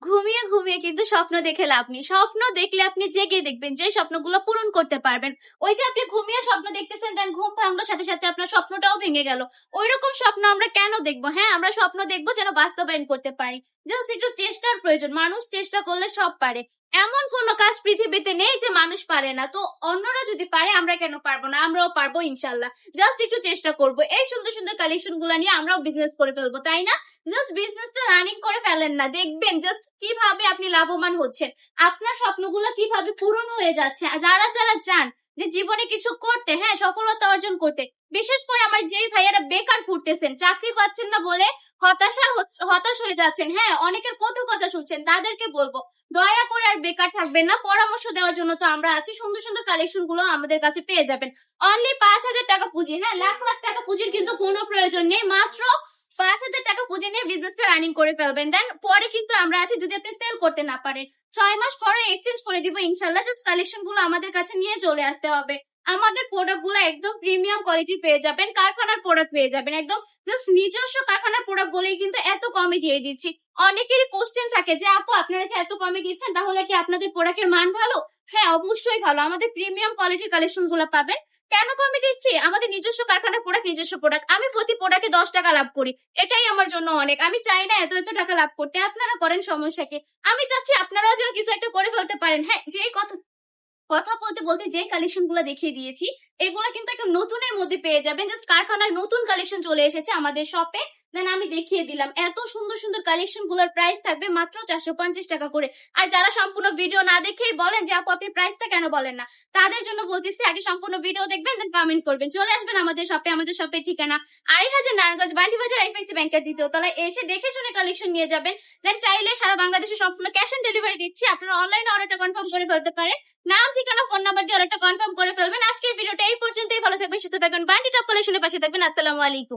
ঘুমিয়ে, ঘুমিয়ে কিন্তু স্বপ্ন দেখে লাভ নেই। স্বপ্ন দেখলে আপনি জেগে দেখবেন যে স্বপ্নগুলো পূরণ করতে পারবেন। ওই যে আপনি ঘুমিয়ে স্বপ্ন দেখতেছেন দেন ঘুম ভাঙলো সাথে, সাথে আপনার স্বপ্নটাও ভেঙে গেল। ঐরকম স্বপ্ন আমরা কেন দেখব? হ্যাঁ, আমরা স্বপ্ন দেখব যেন বাস্তবায়ন করতে পারি। জাস্ট একটু চেষ্টার প্রয়োজন। মানুষ চেষ্টা করলে সব পারে। এমন কোন কাজ পৃথিবীতে নেই যে মানুষ পারে না। তো অন্যরা যদি পারে আমরা কেন পারব না? আমরাও পারবো ইনশাআল্লাহ। জাস্ট একটু চেষ্টা করব। এই সুন্দর, সুন্দর কালেকশন গুলা নিয়ে আমরাও বিজনেস করে ফেলবো, তাই না? জাস্ট বিজনেসটা রানিং করে ফেলেন না। দেখবেন জাস্ট কিভাবে আপনি লাভবান হচ্ছেন। আপনার স্বপ্নগুলো কিভাবে পূরণ হয়ে যাচ্ছে। আর যারা চান যে জীবনে কিছু করতে, হ্যাঁ, সফলতা অর্জন করতে। বিশেষ করে আমার যেই ভাইয়ারা বেকার ঘুরতেছেন, চাকরি পাচ্ছেন না বলে হতাশ হয়ে যাচ্ছেন। হ্যাঁ, অনেকের কটু কথা শুনছেন। তাদেরকে বলবো দয়া করে আর বেকার থাকবেন না। পরামর্শ দেওয়ার জন্য তো আমরা আছি। সুন্দর, সুন্দর কালেকশন গুলো আমাদের কাছে পেয়ে যাবেন। অনলি ৫,০০০ টাকা পুঁজি। হ্যাঁ, লাখ, লাখ টাকা পুঁজির কিন্তু কোনো প্রয়োজন নেই। মাত্র ৫,০০০ টাকা পুঁজি নিয়ে বিজনেসটা রানিং করে ফেলবেন। দেন পরে কিন্তু আমরা আছি যদি আপনি সেল করতে না পারেন। ৬ মাস পরে এক্সচেঞ্জ করে দিব ইনশাআল্লাহ। জাস্ট কালেকশন গুলো আমাদের কাছে নিয়ে চলে আসতে হবে। আমাদের প্রোডাক্ট গুলো একদম প্রিমিয়াম কোয়ালিটির পেয়ে যাবেন। কারখানার প্রোডাক্ট পেয়ে যাবেন। একদম জাস্ট নিজস্ব কারখানার প্রোডাক্ট বলেই কিন্তু এত কমে দিয়ে দিচ্ছি। অনেকেরই কোশ্চেন থাকে যে আপু আপনারা যে এত কমে দিচ্ছেন তাহলে কি আপনাদের প্রোডাক্টের মান ভালো? হ্যাঁ, অবশ্যই ভালো। আমাদের প্রিমিয়াম কোয়ালিটির কালেকশন গুলো পাবেন। কেন কমে দিচ্ছি? আমাদের নিজস্ব কারখানার প্রোডাক্ট, নিজস্ব প্রোডাক্ট। আমি প্রতি প্রোডাক্টে ১০ টাকা লাভ করি। এটাই আমার জন্য অনেক। আমি চাই না এত টাকা লাভ করতে। আপনারা করেন, সমস্যা কি? আমি চাচ্ছি আপনারাও যেন কিছু একটা করে ফেলতে পারেন। হ্যাঁ, যেই কথা কথা বলতে, বলতে যে কালেকশন গুলা দেখিয়ে দিয়েছি, এগুলা কিন্তু একটা নতুনের মধ্যে পেয়ে যাবেন। জাস্ট কারখানার নতুন কালেকশন চলে এসেছে আমাদের শপে। দেন আমি দেখিয়ে দিলাম। এত সুন্দর, সুন্দর কালেকশন গুলার প্রাইস থাকবে মাত্র ৪৫০ টাকা করে। আর যারা সম্পূর্ণ ভিডিও না দেখেই বলেন যে আপু আপনি প্রাইসটা কেন বলেন না? তাদের জন্য বলতেছি আগে সম্পূর্ণ ভিডিও দেখবেন দেন কমেন্ট করবেন। চলে আসবেন আমাদের শপে। আমাদের শপের ঠিকানা ২৫০০ নারায়ণগঞ্জ বান্ডিবাজার আইপিসি ব্যাংকের ২য় তলায়। এসে দেখে শুনে কালেকশন নিয়ে যাবেন। দেন চাইলে সারা বাংলাদেশে সম্পূর্ণ ক্যাশ অন ডেলিভারি দিচ্ছি। আপনারা অনলাইনে অর্ডারটা কনফার্ম করে ফেলতে পারেন। নাম, ঠিকানা, ফোন নাম্বার দিয়ে অর্ডারটা কনফার্ম করে ফেলবেন। আজকের ভিডিওটা এই পর্যন্তই। ভালো থাকবেন, সুস্থ থাকবেন। বান্ডি টপ কালেকশনের পাশে থাকবেন। আসসালামু আলাইকুম।